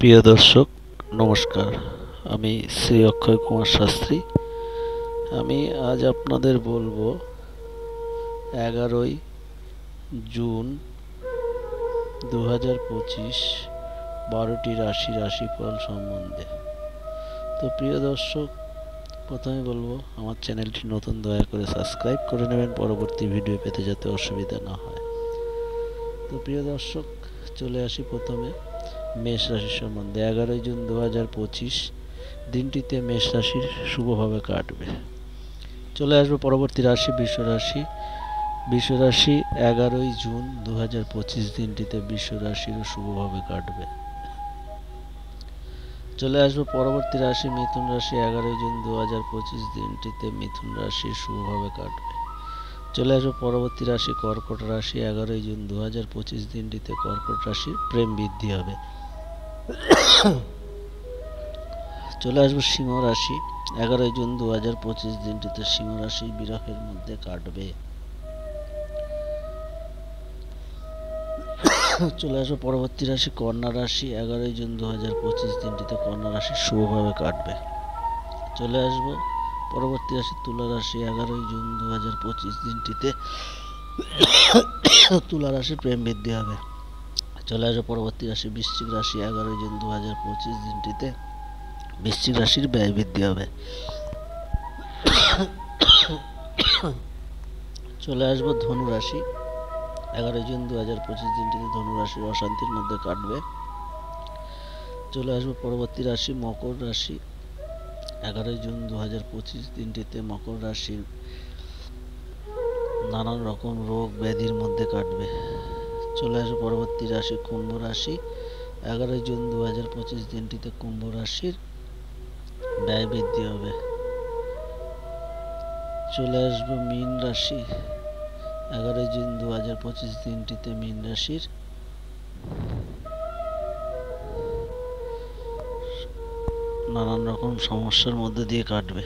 প্রিয় দর্শক নমস্কার। আমি শ্রী অক্ষয় কুমার শাস্ত্রী। আমি আজ আপনাদের বলবো 11ই জুন 2025 12টি রাশিফল সম্বন্ধে। তো প্রিয় দর্শক, প্রথমে বলবো আমার চ্যানেলটি নতুন, দয়া করে সাবস্ক্রাইব করে নেবেন পরবর্তী ভিডিও পেতে যাতে অসুবিধা না হয়। তো প্রিয় দর্শক, চলে আসি প্রথমে মেষ রাশি সম্বন্ধে। 11ই জুন 2025 দিনটিতে মেষ রাশির শুভভাবে কাটবে। চলে আসবো পরবর্তী রাশি বৃষ রাশি 11ই জুন 2025 দিনটিতে বৃষ রাশিরও শুভভাবে কাটবে। চলে আসবো পরবর্তী রাশি মিথুন রাশি। 11ই জুন 2025 দিনটিতে মিথুন রাশির শুভভাবে কাটবে। চলে আসবো পরবর্তী রাশি কর্কট রাশি। 11ই জুন 2025 দিনটিতে কর্কট রাশির প্রেম বৃদ্ধি হবে। চলে আসবো সিংহ রাশি। 11ই জুন 2025 দিনটিতে সিংহ রাশি বিরহের মধ্যে কাটবে। চলে আসবো পরবর্তী রাশি কন্যা রাশি। 11ই জুন 2025 দিনটিতে কন্যা রাশি শুভভাবে কাটবে। চলে আসবো পরবর্তী রাশি তুলা রাশি। 11ই জুন 2025 দিনটিতে তুলা রাশির প্রেম বৃদ্ধি হবে। চলে আসবো পরবর্তী রাশি বৃশ্চিক রাশি। 11ই জুন 2025 দিনটিতে বৃশ্চিক রাশির ব্যয় বৃদ্ধি হবে। চলে আসবো ধনু রাশি। 11ই জুন 2025 দিনটিতে ধনু রাশির অশান্তির মধ্যে কাটবে। চলে আসবো পরবর্তী রাশি মকর রাশি। 11ই জুন 2025 দিনটিতে মকর রাশির নানান রকম রোগ ব্যাধির মধ্যে কাটবে। চলে আসবো পরবর্তী রাশি কুম্ভ রাশি। 11ই জুন 2025 দিনটিতে কুম্ভ রাশির ব্যয় বৃদ্ধি হবে। চলে আসবো মীন রাশি। 11ই জুন 2025 দিনটিতে মীন রাশির নানান রকম সমস্যার মধ্যে দিয়ে কাটবে।